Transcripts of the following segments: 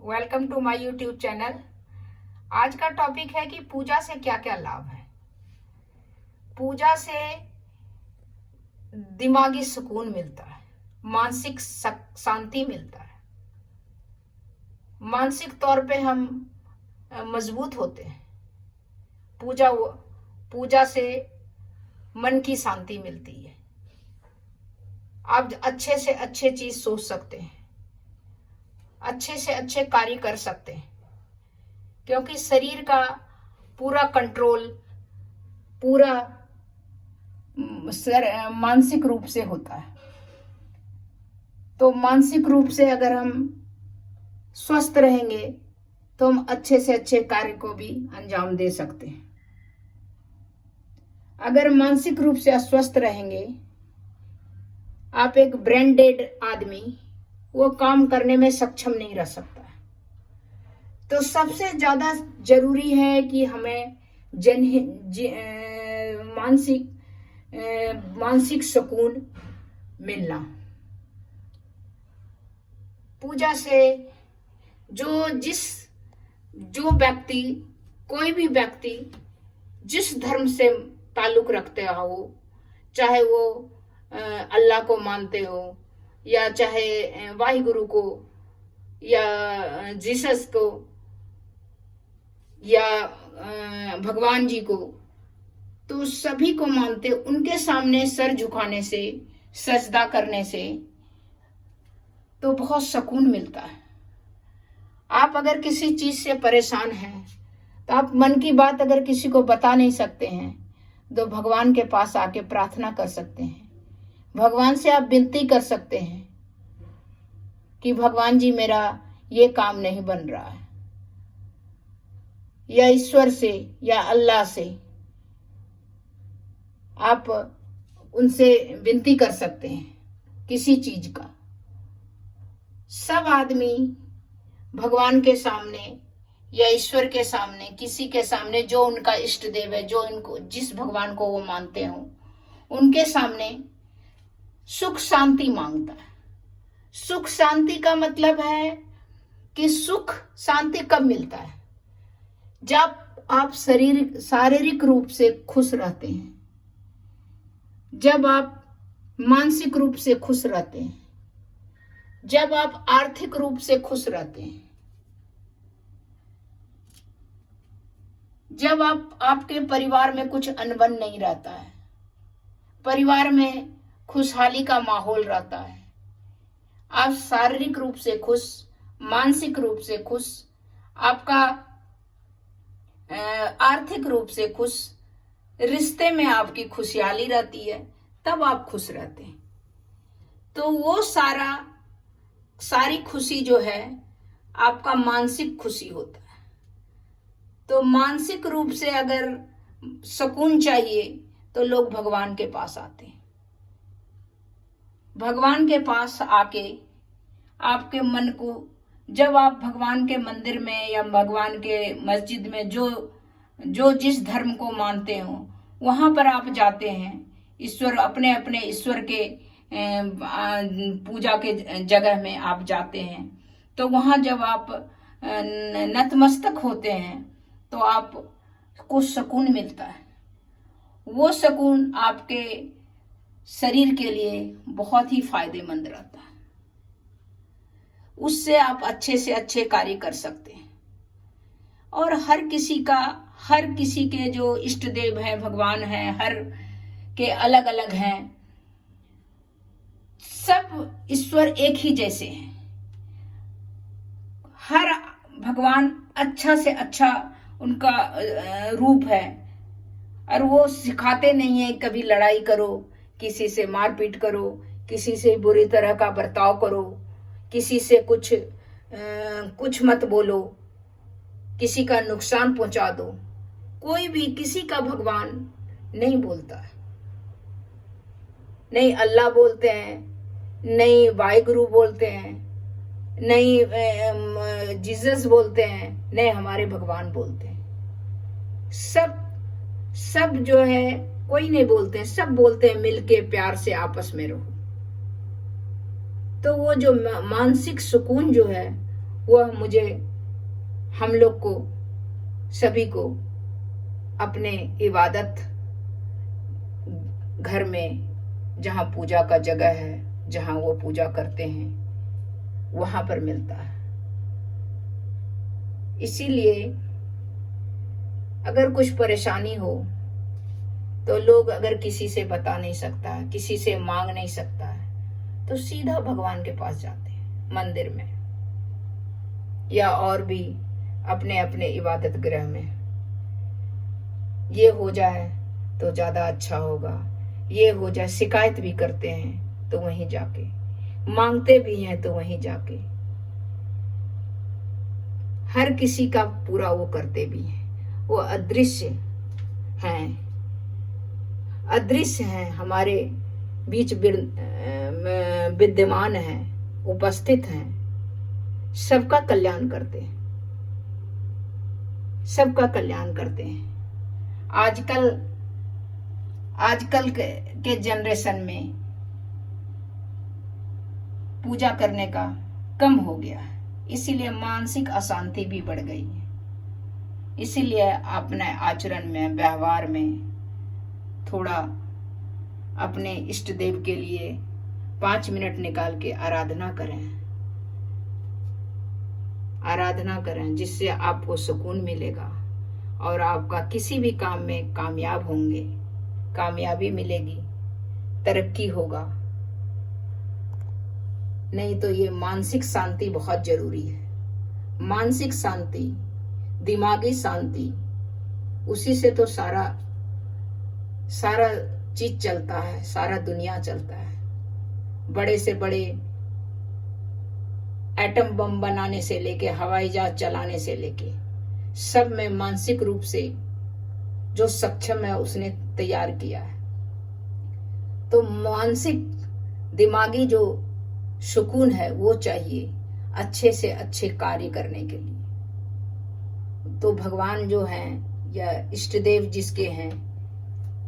Welcome to my YouTube channel. आज का topic है कि पूजा से क्या क्या लाभ है। पूजा से दिमागी सुकून मिलता है, मानसिक शांति मिलता है, मानसिक तौर पे हम मजबूत होते हैं। पूजा से मन की शांति मिलती है। आप अच्छे से अच्छे चीज सोच सकते हैं, अच्छे से अच्छे कार्य कर सकते हैं, क्योंकि शरीर का पूरा कंट्रोल पूरा मानसिक रूप से होता है। तो मानसिक रूप से अगर हम स्वस्थ रहेंगे तो हम अच्छे से अच्छे कार्य को भी अंजाम दे सकते हैं। अगर मानसिक रूप से अस्वस्थ रहेंगे, आप एक ब्रेन डेड आदमी वो काम करने में सक्षम नहीं रह सकता है। तो सबसे ज्यादा जरूरी है कि हमें मानसिक सुकून मिलना। पूजा से कोई भी व्यक्ति जिस धर्म से ताल्लुक रखते हो, चाहे वो अल्लाह को मानते हो या चाहे वाहिगुरु को या जीसस को या भगवान जी को, तो सभी को मानते, उनके सामने सर झुकाने से, सजदा करने से तो बहुत सुकून मिलता है। आप अगर किसी चीज से परेशान हैं तो आप मन की बात अगर किसी को बता नहीं सकते हैं तो भगवान के पास आके प्रार्थना कर सकते हैं। भगवान से आप विनती कर सकते हैं कि भगवान जी मेरा ये काम नहीं बन रहा है, या ईश्वर से या अल्लाह से आप उनसे विनती कर सकते हैं किसी चीज का। सब आदमी भगवान के सामने या ईश्वर के सामने, किसी के सामने जो उनका इष्ट देव है, जो इनको जिस भगवान को वो मानते हो, उनके सामने सुख शांति मांगता है। सुख शांति का मतलब है कि सुख शांति कब मिलता है? जब आप शारीरिक रूप से खुश रहते हैं, जब आप मानसिक रूप से खुश रहते हैं, जब आप आर्थिक रूप से खुश रहते हैं, जब आपके परिवार में कुछ अनबन नहीं रहता है, परिवार में खुशहाली का माहौल रहता है, आप शारीरिक रूप से खुश, मानसिक रूप से खुश, आपका आर्थिक रूप से खुश, रिश्ते में आपकी खुशहाली रहती है, तब आप खुश रहते हैं। तो वो सारी खुशी जो है आपका मानसिक खुशी होता है। तो मानसिक रूप से अगर सुकून चाहिए तो लोग भगवान के पास आते हैं। भगवान के पास आके आपके मन को, जब आप भगवान के मंदिर में या भगवान के मस्जिद में जो जिस धर्म को मानते हो वहां पर आप जाते हैं, ईश्वर अपने अपने ईश्वर के पूजा के जगह में आप जाते हैं, तो वहां जब आप नतमस्तक होते हैं तो आपको सुकून मिलता है। वो सुकून आपके शरीर के लिए बहुत ही फायदेमंद रहता है। उससे आप अच्छे से अच्छे कार्य कर सकते हैं। और हर किसी के जो इष्ट देव हैं, भगवान हैं, हर के अलग अलग हैं। सब ईश्वर एक ही जैसे हैं। हर भगवान अच्छा से अच्छा उनका रूप है, और वो सिखाते नहीं है कभी लड़ाई करो, किसी से मारपीट करो, किसी से बुरी तरह का बर्ताव करो, किसी से कुछ मत बोलो, किसी का नुकसान पहुंचा दो। कोई भी किसी का भगवान नहीं बोलता है। नहीं अल्लाह बोलते हैं, नहीं वाहिगुरु बोलते हैं, नहीं जीसस बोलते हैं, नहीं हमारे भगवान बोलते हैं। सब जो है कोई नहीं बोलते हैं, सब बोलते हैं मिलके प्यार से आपस में रहो। तो वो जो मानसिक सुकून जो है वह मुझे, हम लोग को, सभी को अपने इबादत घर में, जहाँ पूजा का जगह है, जहाँ वो पूजा करते हैं, वहाँ पर मिलता है। इसीलिए अगर कुछ परेशानी हो तो लोग, अगर किसी से बता नहीं सकता है, किसी से मांग नहीं सकता है, तो सीधा भगवान के पास जाते हैं, मंदिर में या और भी अपने अपने इबादत गृह में। ये हो जाए तो ज्यादा अच्छा होगा, ये हो जाए, शिकायत भी करते हैं तो वहीं जाके, मांगते भी हैं तो वहीं जाके, हर किसी का पूरा वो करते भी हैं। वो अदृश्य हैं, अदृश्य हैं, हमारे बीच विद्यमान हैं, उपस्थित हैं, सबका कल्याण करते हैं, सबका कल्याण करते हैं। आजकल के जनरेशन में पूजा करने का कम हो गया है, इसीलिए मानसिक अशांति भी बढ़ गई है। इसीलिए अपने आचरण में, व्यवहार में थोड़ा अपने इष्ट देव के लिए 5 मिनट निकाल के आराधना करें, आराधना करें, जिससे आपको सुकून मिलेगा और आपका किसी भी काम में कामयाब होंगे, कामयाबी मिलेगी, तरक्की होगा। नहीं तो ये मानसिक शांति बहुत जरूरी है। मानसिक शांति, दिमागी शांति, उसी से तो सारा चीज चलता है, सारा दुनिया चलता है। बड़े से बड़े एटम बम बनाने से लेके हवाई जहाज चलाने से लेके सब में मानसिक रूप से जो सक्षम है उसने तैयार किया है। तो मानसिक दिमागी जो सुकून है वो चाहिए अच्छे से अच्छे कार्य करने के लिए। तो भगवान जो हैं या इष्ट देव जिसके हैं,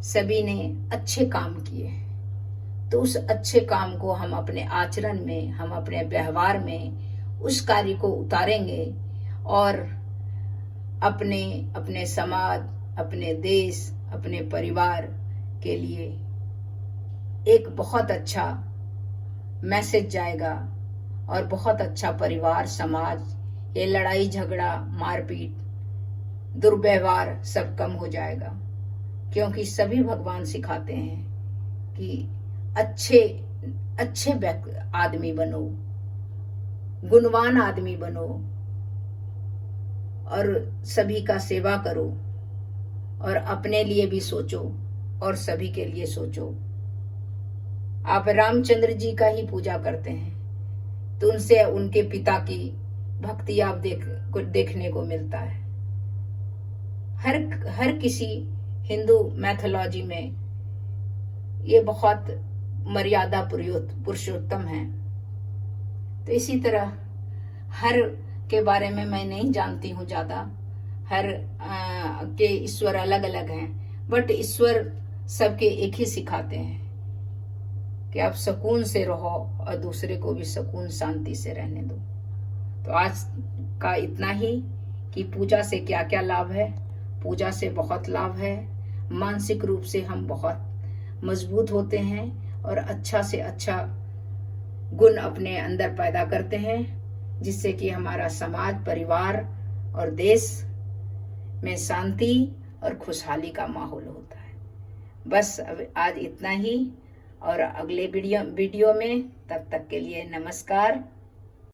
सभी ने अच्छे काम किए हैं, तो उस अच्छे काम को हम अपने आचरण में, हम अपने व्यवहार में उस कार्य को उतारेंगे और अपने समाज, अपने देश, अपने परिवार के लिए एक बहुत अच्छा मैसेज जाएगा और बहुत अच्छा परिवार, समाज, ये लड़ाई झगड़ा, मारपीट, दुर्व्यवहार सब कम हो जाएगा। क्योंकि सभी भगवान सिखाते हैं कि अच्छे आदमी बनो, गुणवान आदमी बनो और सभी का सेवा करो और अपने लिए भी सोचो और सभी के लिए सोचो। आप रामचंद्र जी का ही पूजा करते हैं तो उनसे उनके पिता की भक्ति आप देखने को मिलता है। हर किसी हिंदू मैथोलॉजी में ये बहुत मर्यादा पुरुषोत्तम है। तो इसी तरह हर के बारे में मैं नहीं जानती हूँ ज्यादा, हर के ईश्वर अलग अलग हैं, बट ईश्वर सबके एक ही सिखाते हैं कि आप सुकून से रहो और दूसरे को भी सुकून शांति से रहने दो। तो आज का इतना ही कि पूजा से क्या क्या लाभ है। पूजा से बहुत लाभ है। मानसिक रूप से हम बहुत मजबूत होते हैं और अच्छा से अच्छा गुण अपने अंदर पैदा करते हैं, जिससे कि हमारा समाज, परिवार और देश में शांति और खुशहाली का माहौल होता है। बस अब आज इतना ही, और अगले वीडियो में तब तक के लिए नमस्कार।